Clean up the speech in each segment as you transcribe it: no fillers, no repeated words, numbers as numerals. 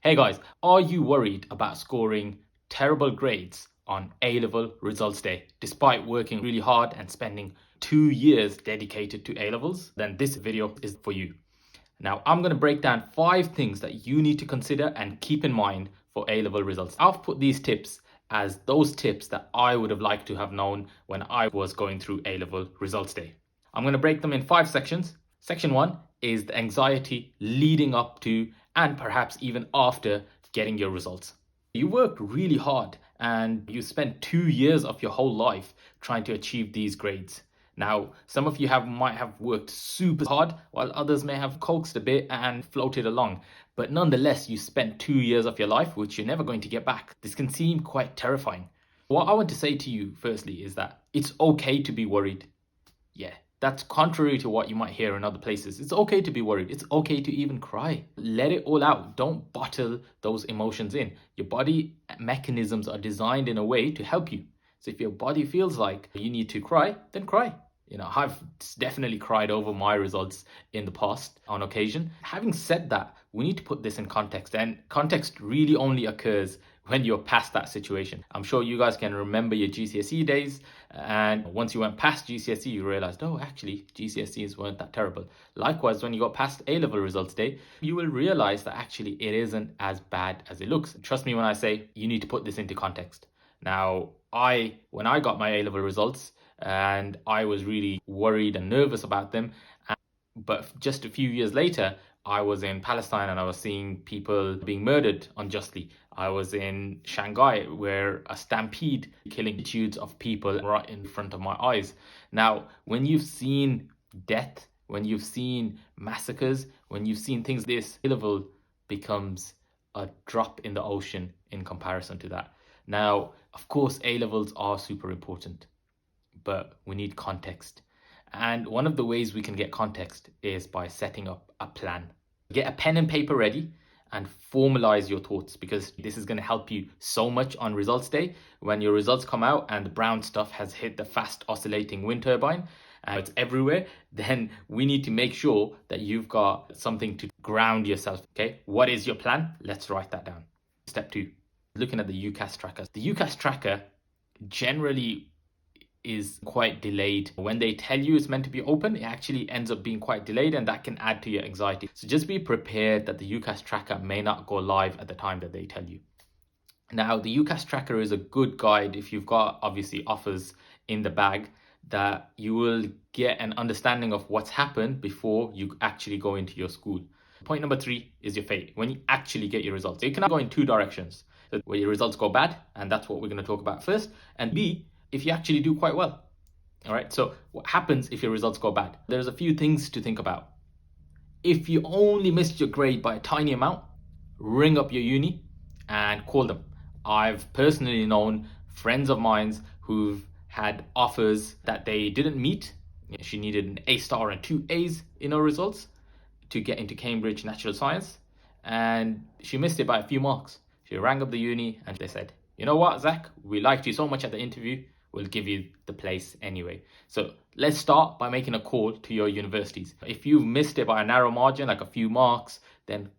Hey guys, are you worried about scoring terrible grades on A-level results day despite working really hard and spending 2 years dedicated to A-levels? Then this video is for you. Now I'm going to break down 5 things that you need to consider and keep in mind for A-level results. I've put these tips as those tips that I would have liked to have known when I was going through A-level results day. I'm going to break them in 5 sections. Section 1 is the anxiety leading up to and perhaps even after getting your results. You worked really hard and you spent 2 years of your whole life trying to achieve these grades. Now, some of you might have worked super hard, while others may have coaxed a bit and floated along. But nonetheless, you spent 2 years of your life, which you're never going to get back. This can seem quite terrifying. What I want to say to you, firstly, is that it's okay to be worried. Yeah, that's contrary to what you might hear in other places. It's okay to be worried. It's okay to even cry. Let it all out. Don't bottle those emotions in. Your body mechanisms are designed in a way to help you. So if your body feels like you need to cry, then cry. I've definitely cried over my results in the past on occasion. Having said that, we need to put this in context, and context really only occurs when you're past that situation. I'm sure you guys can remember your GCSE days, and once you went past GCSE, you realized, oh, actually, GCSEs weren't that terrible. Likewise, when you got past A-level results day, you will realize that actually it isn't as bad as it looks. Trust me when I say you need to put this into context. Now, when I got my A-level results, and I was really worried and nervous about them. But just a few years later, I was in Palestine and I was seeing people being murdered unjustly. I was in Shanghai where a stampede killing multitudes of people right in front of my eyes. Now, when you've seen death, when you've seen massacres, when you've seen things this A-level becomes a drop in the ocean in comparison to that. Now, of course, A-levels are super important, but we need context. And one of the ways we can get context is by setting up a plan. Get a pen and paper ready and formalize your thoughts, because this is going to help you so much on results day. When your results come out and the brown stuff has hit the fast oscillating wind turbine and it's everywhere, then we need to make sure that you've got something to ground yourself. Okay, what is your plan? Let's write that down. Step 2, looking at the UCAS tracker. The UCAS tracker generally is quite delayed. When they tell you it's meant to be open, it actually ends up being quite delayed, and that can add to your anxiety. So just be prepared that the UCAS tracker may not go live at the time that they tell you. Now, the UCAS tracker is a good guide if you've got obviously offers in the bag, that you will get an understanding of what's happened before you actually go into your school. Point number 3 is your fate, when you actually get your results. So you can go in 2 directions, where your results go bad, and that's what we're going to talk about first, and B, if you actually do quite well. All right, so what happens if your results go bad? There's a few things to think about. If you only missed your grade by a tiny amount, ring up your uni and call them. I've personally known friends of mine who've had offers that they didn't meet. She needed an A star and 2 A's in her results to get into Cambridge Natural Science, and she missed it by a few marks. She rang up the uni and they said, you know what, Zach, we liked you so much at the interview, we'll give you the place anyway. So let's start by making a call to your universities. If you've missed it by a narrow margin, like a few marks, then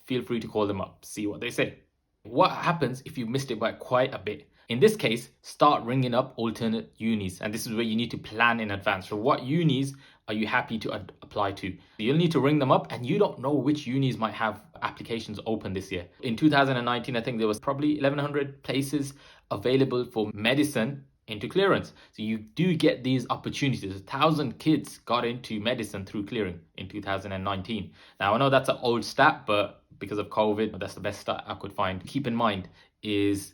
feel free to call them up, see what they say. What happens if you missed it by quite a bit? In this case, start ringing up alternate unis, and this is where you need to plan in advance. So what unis are you happy to apply to? You'll need to ring them up, and you don't know which unis might have applications open this year. In 2019, I think there was probably 1,100 places available for medicine into clearance. So you do get these opportunities. 1,000 kids got into medicine through clearing in 2019. Now, I know that's an old stat, but because of COVID, that's the best stat I could find. Keep in mind is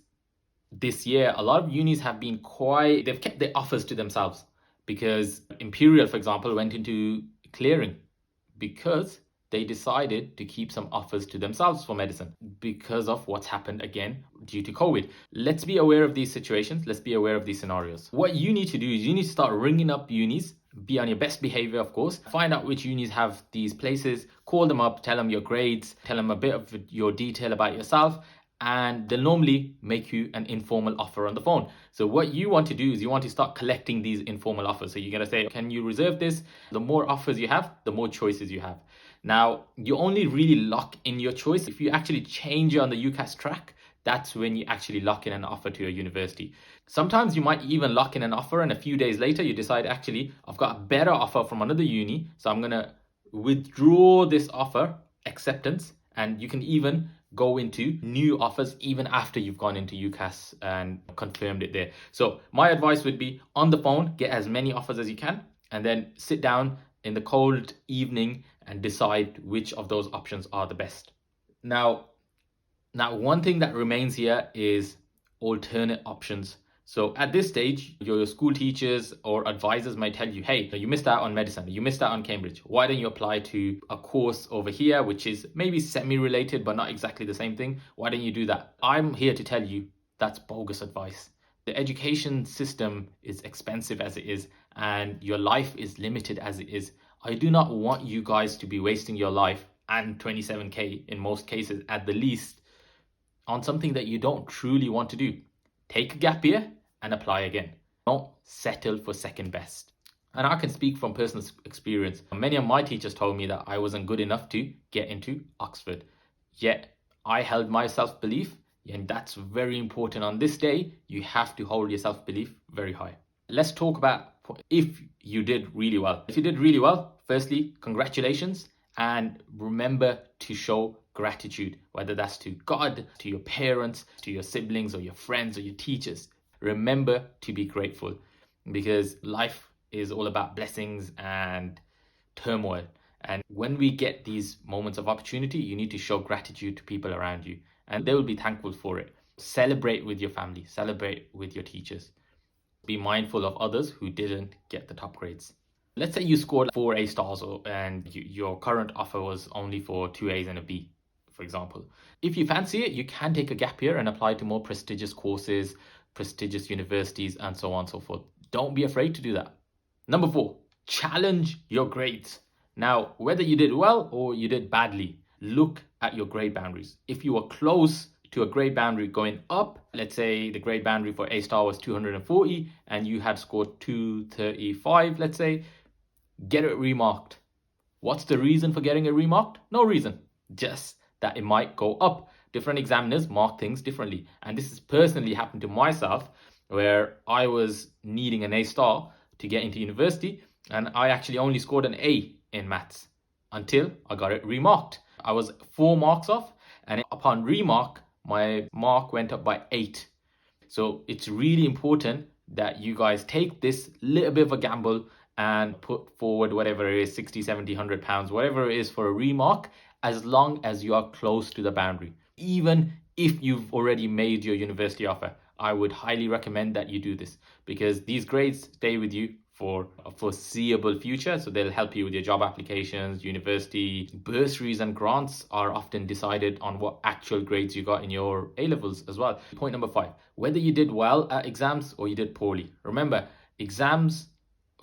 this year, a lot of unis have been they've kept their offers to themselves, because Imperial, for example, went into clearing because they decided to keep some offers to themselves for medicine because of what's happened again due to COVID. Let's be aware of these situations. Let's be aware of these scenarios. What you need to do is you need to start ringing up unis. Be on your best behavior, of course. Find out which unis have these places. Call them up, tell them your grades, tell them a bit of your detail about yourself, and they'll normally make you an informal offer on the phone. So what you want to do is you want to start collecting these informal offers. So you're going to say, can you reserve this? The more offers you have, the more choices you have. Now, you only really lock in your choice if you actually change on the UCAS track. That's when you actually lock in an offer to a university. Sometimes you might even lock in an offer and a few days later you decide, actually, I've got a better offer from another uni, so I'm going to withdraw this offer acceptance, and you can even go into new offers even after you've gone into UCAS and confirmed it there. So my advice would be, on the phone, get as many offers as you can, and then sit down in the cold evening and decide which of those options are the best. Now, one thing that remains here is alternate options. So at this stage, your school teachers or advisors might tell you, hey, you missed out on medicine, you missed out on Cambridge. Why don't you apply to a course over here, which is maybe semi-related, but not exactly the same thing? Why don't you do that? I'm here to tell you that's bogus advice. The education system is expensive as it is, and your life is limited as it is. I do not want you guys to be wasting your life, and 27k in most cases at the least, on something that you don't truly want to do. Take a gap year and apply again. Don't settle for second best. And I can speak from personal experience. Many of my teachers told me that I wasn't good enough to get into Oxford. Yet I held my self-belief, and that's very important. On this day, you have to hold your self-belief very high. Let's talk about if you did really well. If you did really well, firstly, congratulations, and remember to show gratitude, whether that's to God, to your parents, to your siblings, or your friends, or your teachers. Remember to be grateful, because life is all about blessings and turmoil. And when we get these moments of opportunity, you need to show gratitude to people around you, and they will be thankful for it. Celebrate with your family, celebrate with your teachers. Be mindful of others who didn't get the top grades. Let's say you scored 4 A stars and your current offer was only for 2 A's and a B, for example. If you fancy it, you can take a gap year and apply to more prestigious courses, prestigious universities, and so on and so forth. Don't be afraid to do that. Number 4, challenge your grades. Now, whether you did well or you did badly, look at your grade boundaries. If you were close to a grade boundary going up, let's say the grade boundary for A star was 240 and you had scored 235, let's say, get it remarked. What's the reason for getting it remarked? No reason, just that it might go up. Different examiners mark things differently. And this has personally happened to myself, where I was needing an A star to get into university, and I actually only scored an A in maths until I got it remarked. I was 4 marks off, and upon remark, my mark went up by 8. So it's really important that you guys take this little bit of a gamble and put forward whatever it is, 60, 70, 100 pounds, whatever it is for a remark, as long as you are close to the boundary. Even if you've already made your university offer, I would highly recommend that you do this, because these grades stay with you for a foreseeable future. So they'll help you with your job applications, university. Bursaries and grants are often decided on what actual grades you got in your A-levels as well. Point number 5, whether you did well at exams or you did poorly. Remember, exams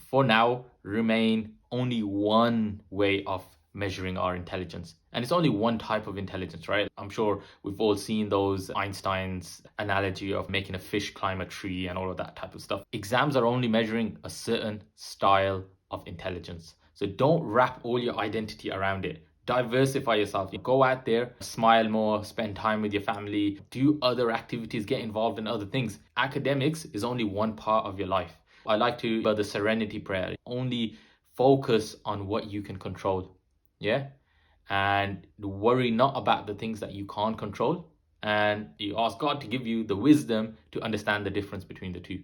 for now remain only one way of measuring our intelligence. And it's only one type of intelligence, right? I'm sure we've all seen those Einstein's analogy of making a fish climb a tree and all of that type of stuff. Exams are only measuring a certain style of intelligence. So don't wrap all your identity around it. Diversify yourself. Go out there, smile more, spend time with your family, do other activities, get involved in other things. Academics is only one part of your life. I like to about the serenity prayer. Only focus on what you can control. Yeah. And worry not about the things that you can't control. And you ask God to give you the wisdom to understand the difference between the two.